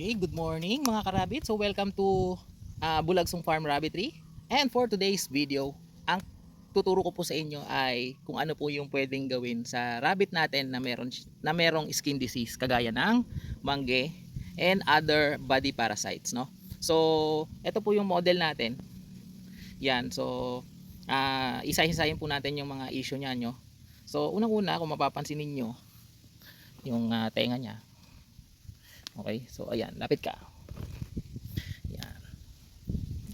Okay, good morning mga karabit. So welcome to Bulagsong Farm Rabbitry. And for today's video, ang tuturo ko po sa inyo ay kung ano po yung pwedeng gawin sa rabbit natin na merong skin disease kagaya ng mangge and other body parasites, no? So, ito po yung model natin. Yan. So, isa-isahin po natin yung mga issue niya, no? So, unang-una kung mapapansin niyo yung tenga niya. Okay? So, ayan, lapit ka. Yan.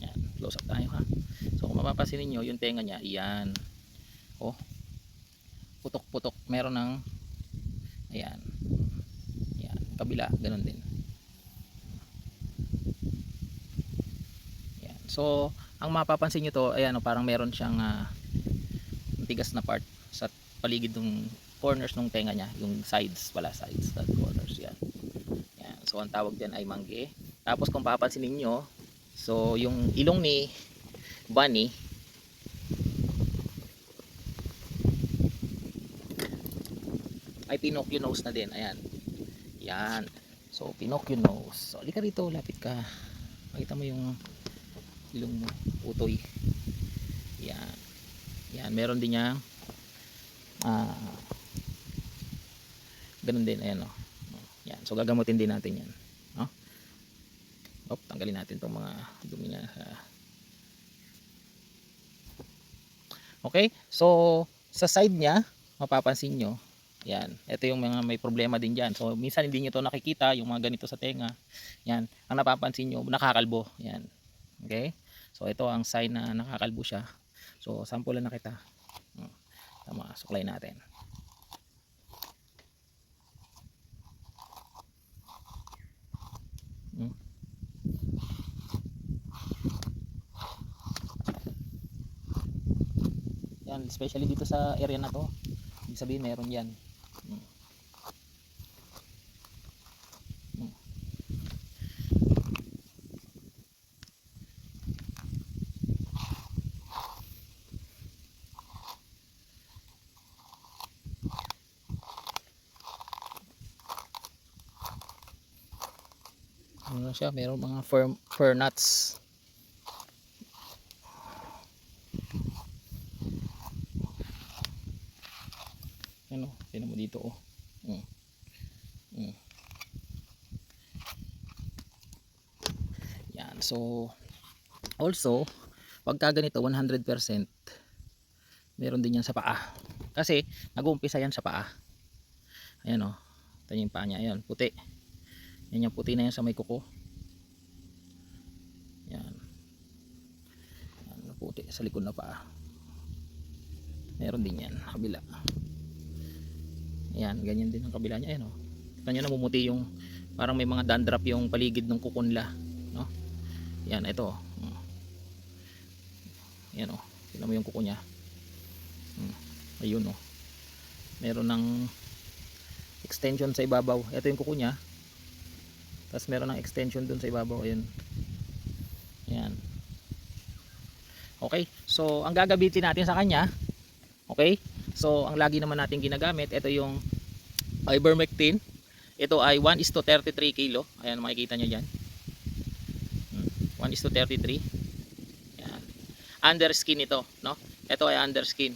Yan, close up tayo ha. So kung mapapansin niyo yung tenga niya, iyan. Oh, putok-putok. Meron ng ayan. Yan, kabila, ganun din. Yan. So, ang mapapansin niyo to, ayan, parang meron siyang tigas na part sa paligid ng corners ng tenga niya, yung sides pala, sides, that corners yan. Yan. So ang tawag diyan ay mangge. Tapos kung papansin niyo, so yung ilong ni bunny ay Pinocchio nose na din. Ayan. Yan. So Pinocchio nose. So halika rito, lapit ka. Makita mo yung ilong mo, utoy. Yan. Yan, meron din niya ganun din, ayan oh. Yan. So gagamutin din natin yan. No? Tanggalin natin tong mga dumi niya. Okay? So sa side niya, mapapansin nyo, yan, ito yung mga may problema din dyan. So minsan hindi nyo to nakikita, yung mga ganito sa tenga. Yan, ang napapansin nyo, nakakalbo. Yan. Okay? So ito ang sign na nakakalbo siya. So sample na kita. Tama, suklay natin. Yan, especially dito sa area na to. Ibig sabihin meron yan. Ano siya, meron mga fur nuts. Ano, tingnan mo dito oh. Yan, so also pagka ganito 100% meron din yan sa paa. Kasi nag-uumpisa yan sa paa. Ayan oh. Ito yung paa niya, ayan, puti. Yan yung puti na yan sa may kuko. Yan. Yan, puti sa likod na paa. Meron din yan, kabila. Ayan, ganyan din ang kabila niya, ayan oh. Tignan nyo, namumuti yung parang may mga dandruff yung paligid ng kuko nila, no? Yan, ito. Yan oh. Tignan mo yung kuko niya. Ayun oh. Meron ng extension sa ibabaw. Ito yung kuko niya. Tapos meron ng extension dun sa ibabaw. Ayun. Yan. Okay. So, ang gagamitin natin sa kanya, okay? So, ang lagi naman natin ginagamit, ito yung ivermectin. Ito ay 1:33 kilo. Ayan, makikita nyo dyan. 1:33. Yan. Underskin ito, no? Ito ay underskin.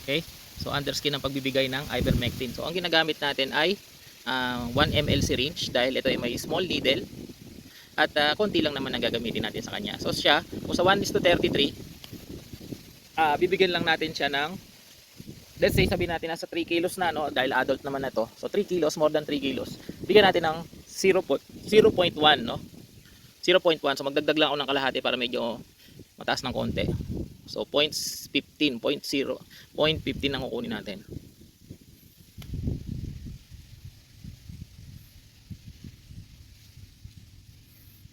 Okay? So, underskin ang pagbibigay ng ivermectin. So, ang ginagamit natin ay 1 ml syringe dahil ito ay may small needle. At konti lang naman ang gagamitin natin sa kanya. So, siya, kung sa 1:33, bibigyan lang natin siya ng, let's say, sabihin natin nasa 3 kilos na, no? Dahil adult naman na to. So, 3 kilos, more than 3 kilos. Bigyan natin ng 0.1, no? 0.1. So, magdagdag lang ako ng kalahati para medyo mataas ng konti. So 0.15 ang kukunin natin.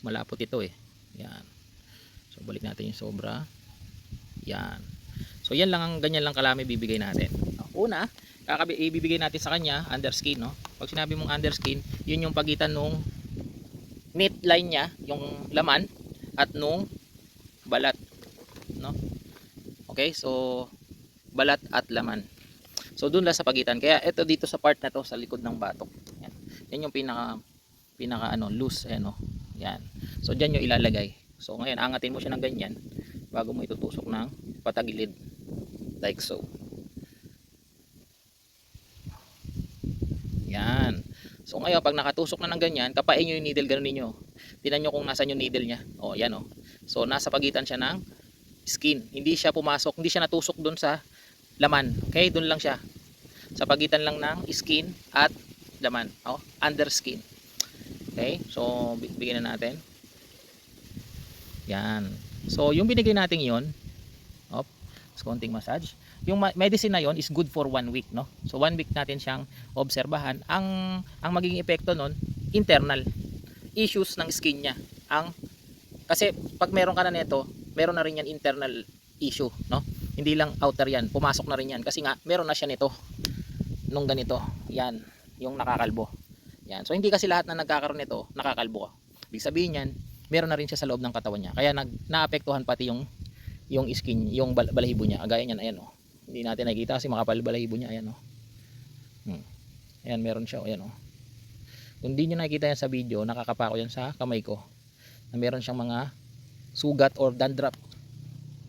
Malapot ito eh. Yan. So balik natin yung sobra. Yan. So yan lang, ang ganyan lang kalami bibigay natin. Una, ibibigay natin sa kanya underskin, no? Pag sinabi mong underskin, yun yung pagitan nung meat line niya, yung laman, at nung balat, no? Okay, so balat at laman. So doon lang sa pagitan. Kaya ito dito sa part na to sa likod ng batok. Yan. Yan yung pinaka pinaka ano, loose, ayan o. Yan. So dyan nyo ilalagay. So ngayon, angatin mo siya ng ganyan bago mo itutusok ng patagilid. Like so. Yan. So ngayon, pag nakatusok na ng ganyan, kapain nyo yung needle, ganun ninyo. Tingnan nyo kung nasan yung needle nya. O, yan o. So nasa pagitan siya ng skin. Hindi siya pumasok, hindi siya natusok dun sa laman. Okay, dun lang siya. Sa pagitan lang ng skin at laman. O, under skin. Okay, so bigyan na natin. Yan. So yung binigay natin yon, op, konting massage. Yung medicine na yon is good for 1 week, no? So 1 week natin siyang obserbahan. Ang magiging epekto nun, internal issues ng skin niya. Kasi pag meron ka na nito, meron na rin yan internal issue, no? Hindi lang outer yan, pumasok na rin yan. Kasi nga, meron na siya nito nung ganito. Yan, yung nakakalbo. Yan. So hindi kasi lahat na nagkakaroon nito, nakakalbo ka. Ibig sabihin yan, meron na rin siya sa loob ng katawan niya. Kaya naapektuhan pati yung skin, yung balahibo niya. Agaya niyan, ayan oh. Hindi natin nakikita kasi makapal balahibo niya, ayan oh. Ayan, meron siya, ayan oh. Kung hindi niyo nakikita yan sa video, nakakapa ko yan sa kamay ko. Na meron siyang mga sugat or dandruff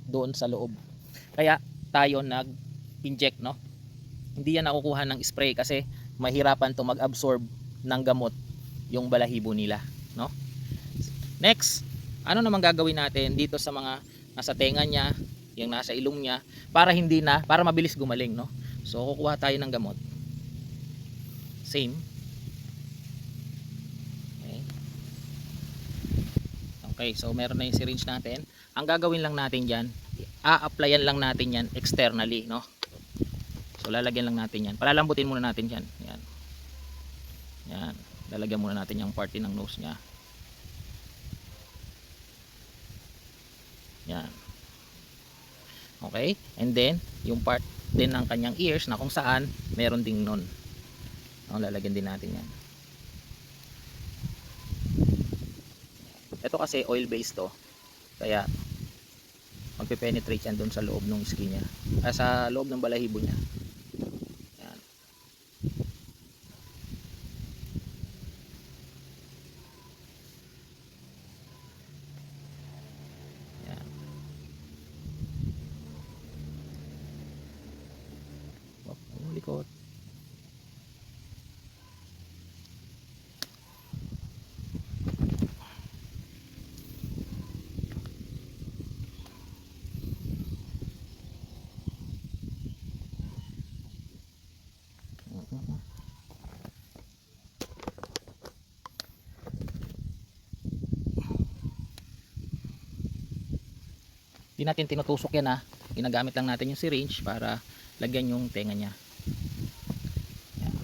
doon sa loob. Kaya tayo nag-inject, no? Hindi yan nakukuha ng spray kasi mahirapan to mag-absorb ng gamot yung balahibo nila, no? Next, ano naman gagawin natin dito sa mga nasa tenga niya, yung nasa ilong niya, para para mabilis gumaling, no? So kukuha tayo ng gamot. Same. Okay, so meron na yung syringe natin. Ang gagawin lang natin diyan, a-applyan lang natin yan externally, no? So lalagyan lang natin yan. Palalambutin muna natin yan. Yan. Yan. Lalagyan muna natin yung party ng nose niya. Yan. Okay? And then, yung part din ng kanyang ears na kung saan meron ding nun. Lalagyan din natin yan. Ito kasi oil based to. Kaya magpe-penetrate yan doon sa loob ng skin niya. Sa loob ng balahibo niya. Yan. Yan. Likod. Hindi natin tinutusok yan, ginagamit lang natin yung syringe para lagyan yung tenga niya. Yan.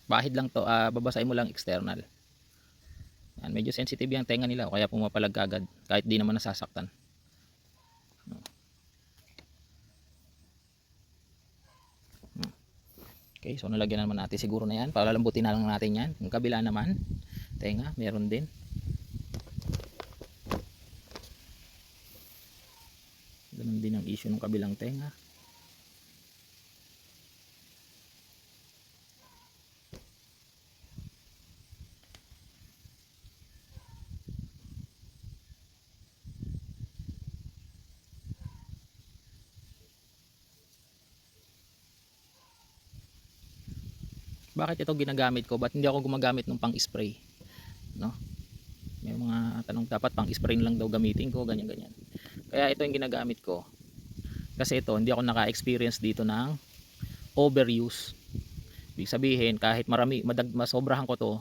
Bahid lang to, babasahin mo lang external. Yan, medyo sensitive yung tenga nila kaya pumapalag agad kahit di naman nasasaktan. Okay, so nalagyan naman natin siguro na yan. Palalambutin na lang natin yan. Yung kabila naman, tenga, meron din. Ganun din ang issue ng kabilang tenga. Bakit ito ginagamit ko? Ba't hindi ako gumagamit ng pang-spray? No? May mga tanong, dapat pang-spray lang daw gamitin ko, ganyan ganyan. Kaya ito yung ginagamit ko. Kasi ito, hindi ako naka-experience dito ng overuse. Ibig sabihin, kahit masobrahan ko to,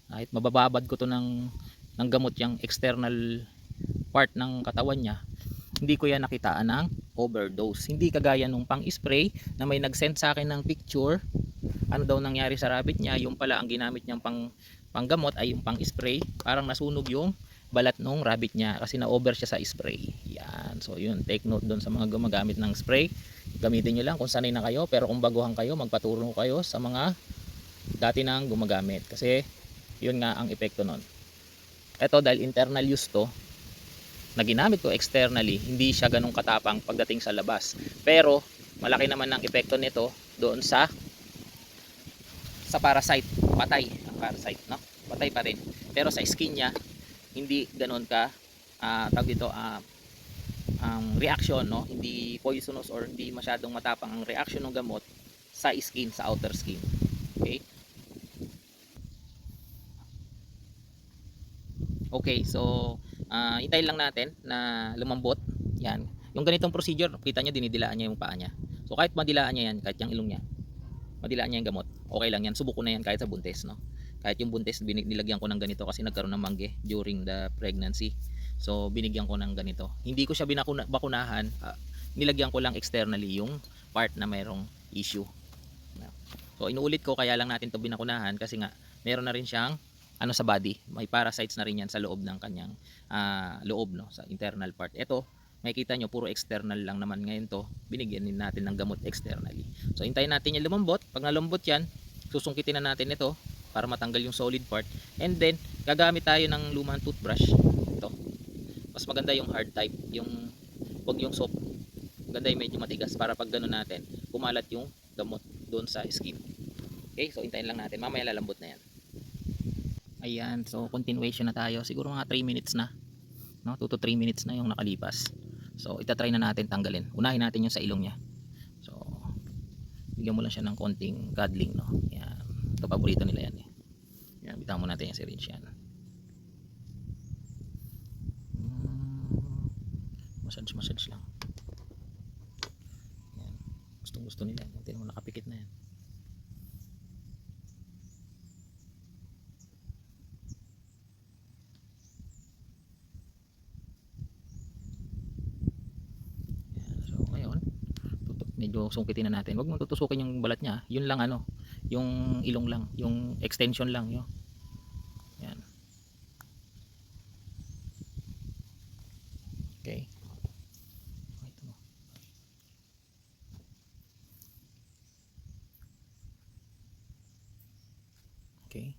kahit mabababad ko to ng gamot yung external part ng katawan niya, hindi ko yan nakitaan ng overdose. Hindi kagaya nung pang-spray na may nag-send sa akin ng picture. Ano daw nangyari sa rabbit niya, yung pala ang ginamit niyang panggamot ay yung pang-spray. Parang nasunog yung balat nung rabbit niya kasi na-over siya sa spray. Yan. So yun, take note doon sa mga gumagamit ng spray. Gamitin nyo lang kung sanay na kayo, pero kung baguhan kayo, magpaturo kayo sa mga dati nang gumagamit. Kasi yun nga ang epekto nun. Ito dahil internal use to, na ginamit ko externally, hindi siya ganun katapang pagdating sa labas. Pero malaki naman ang epekto nito doon sa parasite. Patay ang parasite, no? Patay pa rin. Pero sa skin niya, hindi ganoon ka tawag dito, ang reaction, no? Hindi poisonous or hindi masyadong matapang ang reaction ng gamot sa skin, sa outer skin. Okay? Okay, so hintayin lang natin na lumambot. Yan. Yung ganitong procedure, kita nyo, dinidilaan niya yung paa niya. So kahit madilaan niya yan, kahit yung ilong niya, madilaan niya yung gamot, okay lang yan. Subok ko na yan kahit sa buntis, no? Kahit yung buntis, nilagyan ko ng ganito kasi nagkaroon ng mangge during the pregnancy. So binigyan ko ng ganito. Hindi ko siya bakunahan, nilagyan ko lang externally yung part na mayroong issue. So inuulit ko, kaya lang natin to binakunahan kasi nga meron na rin siyang ano sa body, may parasites na rin yan sa loob ng kanyang loob, no, sa internal part. Ito, makikita nyo puro external lang naman. Ngayon to, binigyan din natin ng gamot externally. So hintayin natin yung lumambot. Pag nalambot yan, susungkitin na natin ito para matanggal yung solid part, and then gagamit tayo ng lumang toothbrush. Ito, mas maganda yung hard type, yung wag yung soft. Maganda yung medyo matigas para pag gano'n natin kumalat yung gamot doon sa skin. Okay, so hintayin lang natin, mamaya lalambot na yan. Ayan, so continuation na tayo. Siguro mga 3 minutes na, no? 2 to 3 minutes na yung nakalipas. So itatry na natin tanggalin. Unahin natin yung sa ilong niya. So bigyan mo lang siya ng konting cuddling, no? Yan. Ito, paborito nila yan, eh. Yan, bitawan mo natin yung syringe yan. Massage lang. Yan. Gustong gusto nila. Tingnan mo, nakapikit na yan. Medyo sungkitin na natin. Huwag mong tutusukin yung balat niya. Yun lang, ano, yung ilong lang, yung extension lang, yun. Yan. Okay. Okay.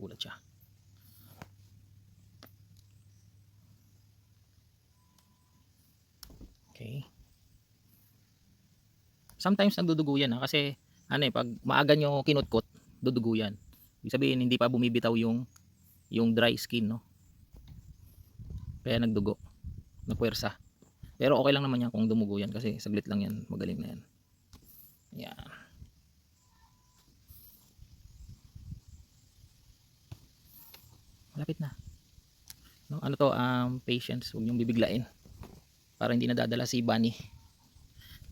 Gulat siya. Okay. Sometimes nagdudugo yan, kasi ano, pag maaga nyo kinutkot, dudugo yan. Ibig sabihin hindi pa bumibitaw yung dry skin, no? Kaya nagdugo, nagpuwersa. Pero okay lang naman yan kung dumugo yan kasi saglit lang yan, magaling na yan. Yan. Malapit na. No, ano to, patience, huwag niyong bibiglain para hindi nadadala si Bunny.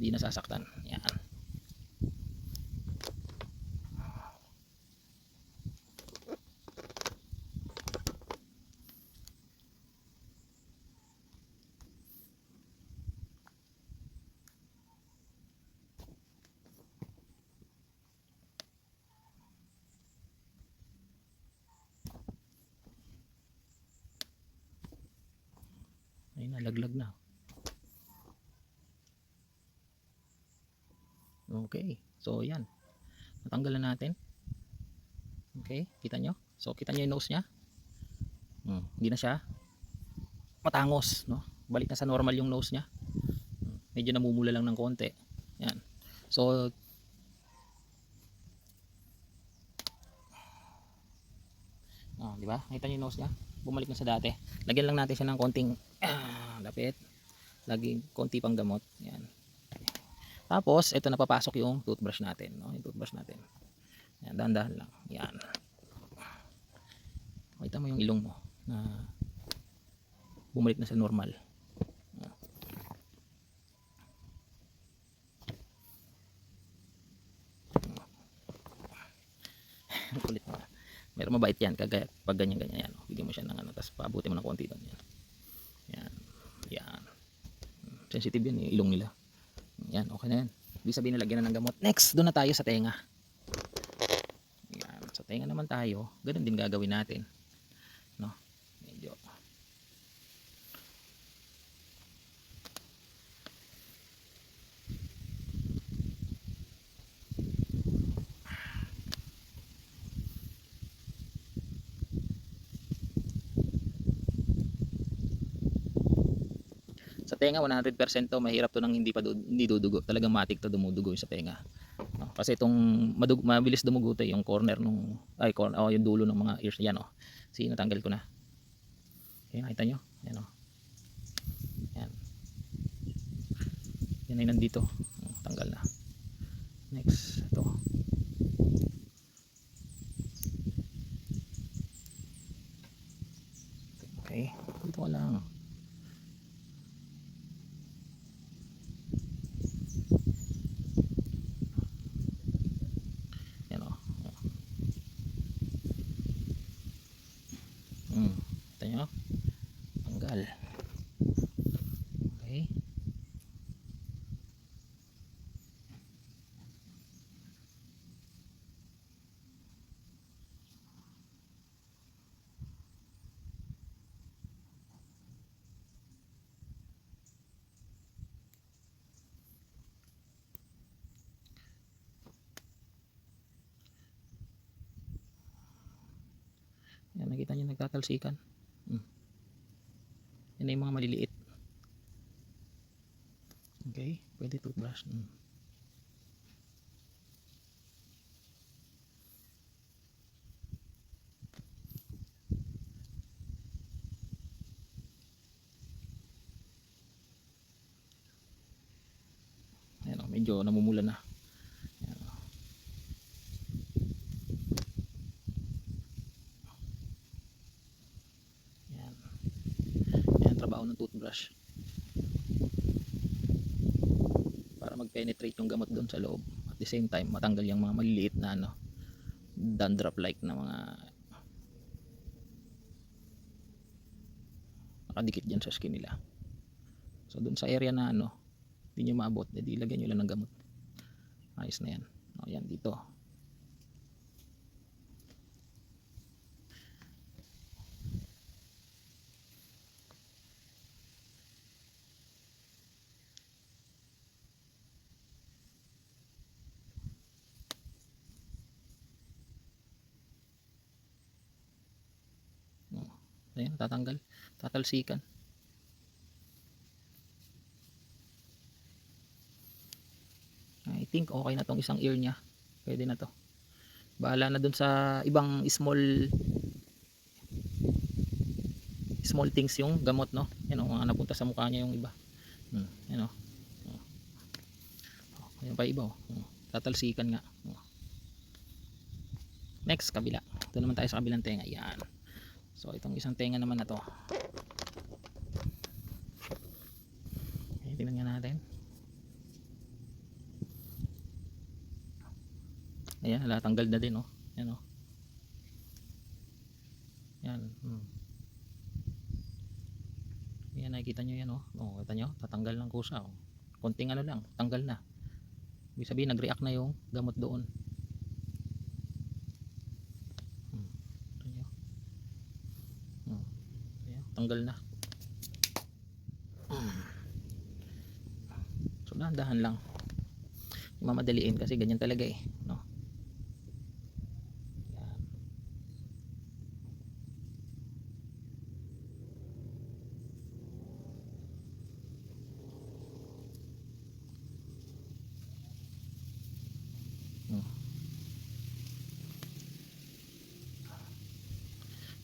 Hindi nasasaktan. Yan. Ay, nalaglag na. Okay. So, yan. Natanggal na natin. Okay. Kita nyo? So, kita nyo yung nose niya? Hindi na siya matangos, no? Balik na sa normal yung nose niya. Medyo namumula lang ng konti. Yan. So, di ba? Nakita nyo yung nose niya? Bumalik na sa dati. Lagyan lang natin siya ng konting lapit. Laging konti pang gamot. Yan. Tapos, ito napapasok yung toothbrush natin, no? Yung toothbrush natin. Yan, dahan-dahan lang. Yan. Makita mo yung ilong mo na bumalik na sa normal. Kulit mo. Meron mabait yan, kagaya pag ganyan-ganyan yan. Bigyan mo siya ng ano, tapos paabuti mo ng konti doon. Yan. Yan. Yan. Sensitive yan, yung ilong nila. Yan, okay na yan. Ibig sabihin na lagyan na ng gamot. Next, doon na tayo sa tenga. Yan, sa tenga naman tayo. Ganun din gagawin natin. No? Medyo. tenga 100% to, mahirap to nang hindi dudugo. Talagang matik to dumudugo yung sa tenga. No? Kasi itong mabilis dumugo to yung corner nung yung dulo ng mga ears yan oh. See, natanggal ko na. Okay, nakita nyo? Yan oh. Yan. Yan ay nandito. Tanggal na. Next, ito. Okay, dito ko lang. Yan o. Ito nyo. Tanggal. Okay. Yan, nakita nyo nagtatalsikan. Yan na yung mga maliliit. Okay, pwede toothbrush. Yan, medyo namumula na. Trabaho ng toothbrush para mag-penetrate yung gamot doon sa loob, at the same time matanggal yung mga maliliit na dandruff like na mga nakadikit dyan sa skin nila. So doon sa area na hindi nyo maabot, edi ilagay nyo lang ng gamot. Ayos na yan. Yan dito. Ayan, tatanggal, tatalsikan. I think okay na tong isang ear nya. Pwede na to. Bahala na dun sa ibang small things yung gamot, no? Yan o, napunta sa mukha niya yung iba. Yan o. Yan pa iba o. Tatalsikan nga. Next, kabila. Ito naman tayo sa kabilang tenga. Yan. So itong isang tenga naman na to. Okay, tingnan nga natin. Ayan, tanggal na din oh. Yan oh. Yan. Yan, nakikita nyo yan oh. Oh, kita nyo, tatanggal ng kusa oh. Konting lang, tanggal na. Ibig sabihin nag-react na yung gamot doon. Tanggal na. So dahan-dahan lang. Mamadaliin kasi ganyan talaga eh, no? Yan.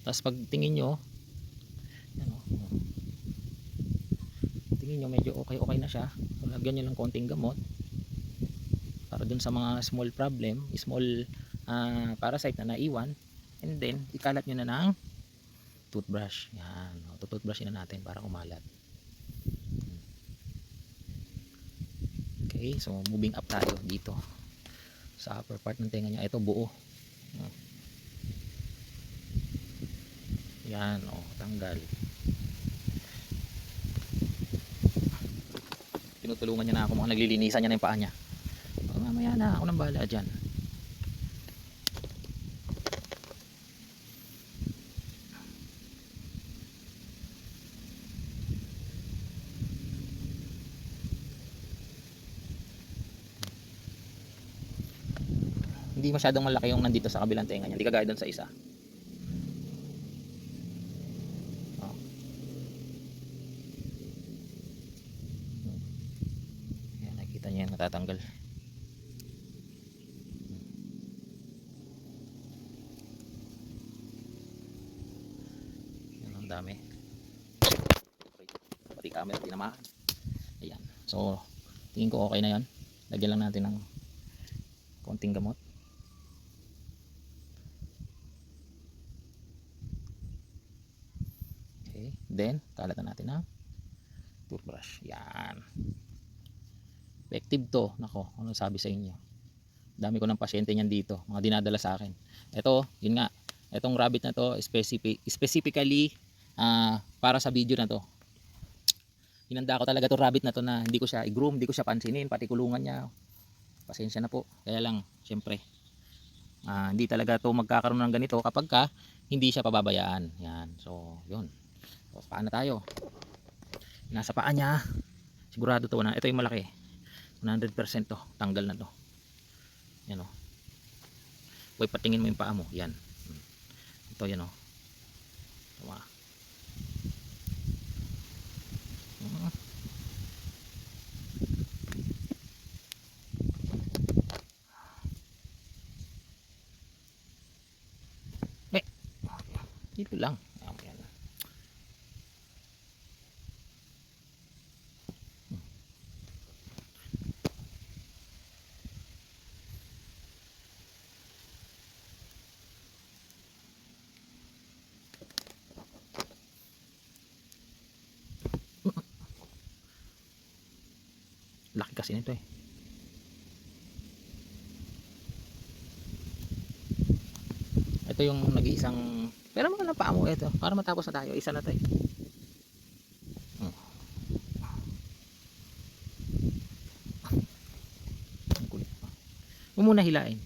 Tapos pag tingin nyo, tingin nyo medyo okay na siya, so lagyan nyo lang konting gamot para dun sa mga small problem, small parasite na naiwan, and then ikalat nyo na ng toothbrush. Yan, tutoothbrushin na natin para kumalat. Okay, so moving up tayo dito sa upper part ng tenga niya. Ito buo. Yan, tanggal. Tinutulungan niya na ako, mga naglilinisan niya na yung paa niya. Mamaya na, ako nang bahala dyan. Hindi masyadong malaki yung nandito sa kabilang tenga niya, hindi kagaya doon sa isa. Ayan, natatanggal. Ayan, ang dami. Pati camera tinamaan. Ayan. So, tingin ko okay na yan. Lagyan lang natin ng konting gamot. Okay. Then, kalatan natin ng toothbrush. Yan. Effective to. Nako, ano sabi sa inyo? Dami ko ng pasyente niyan dito. Mga dinadala sa akin. Ito, yun nga. Itong rabbit na to, specifically para sa video na to. Hinanda ko talaga itong rabbit na to na hindi ko siya i-groom, hindi ko siya pansinin, pati kulungan niya. Pasensya na po. Kaya lang, syempre, hindi talaga to magkakaroon ng ganito kapag ka hindi siya pababayaan. Yan. So, yun. So, paano tayo? Nasa paa niya. Sigurado to na. Ito yung malaki. 100% to. Tanggal na to. Yan o. Huwag patingin mo yung paa mo. Yan. Ito yan o. Tama. Dito lang. Ayan. Laki kasi nito eh. Ito yung nag-iisang, pero mga paa mo ito para matapos na tayo. Isa na to eh. Ang kulit pa. Huwag muna hilain.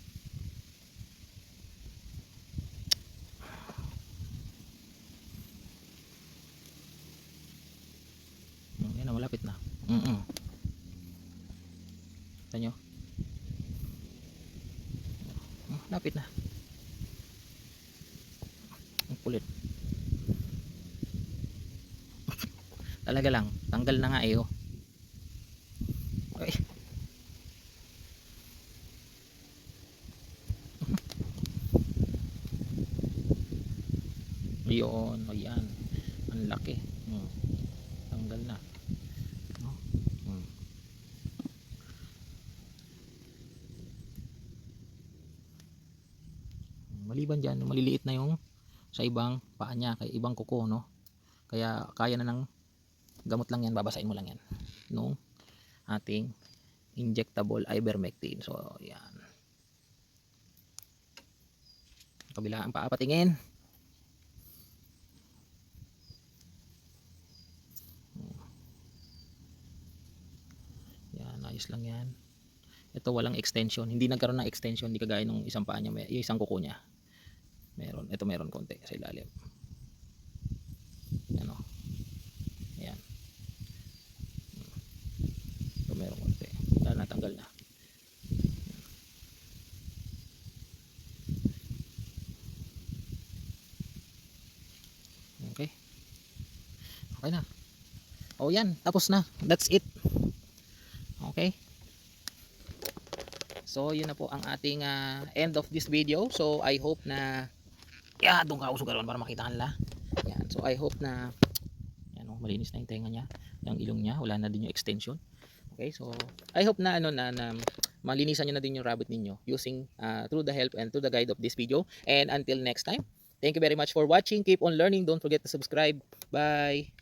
Yan na, malapit na. Ito nyo. Lapit na. Ang kulit. Talaga lang, tanggal na nga eh oh. Ay. Yun, ayan. Ang laki. Tanggal na. Maliban dyan, maliliit na yung sa ibang paa niya, kay ibang kuko, no? Kaya kaya na ng gamot lang yan, babasahin mo lang yan nung ating injectable ivermectin. So yan, kabilaan paa, patingin. Yan, ayos lang yan. Ito walang extension, hindi nagkaroon ng extension, hindi kagaya nung isang paa niya, yung isang kuko niya meron. Ito meron konti sa ilalim. Yan o. Ayan. Ito meron konti. Wala, natanggal na. Okay. Okay na. O yan, tapos na. That's it. Okay. So yun na po ang ating end of this video. So I hope na doon ka usugaron para makita nila. Yan. So I hope na yan, malinis na yung tenga niya, yung ilong niya, wala na din yung extension. Okay, so I hope na na malinisan niyo na din yung rabbit ninyo using through the help and through the guide of this video. And until next time, thank you very much for watching. Keep on learning. Don't forget to subscribe. Bye.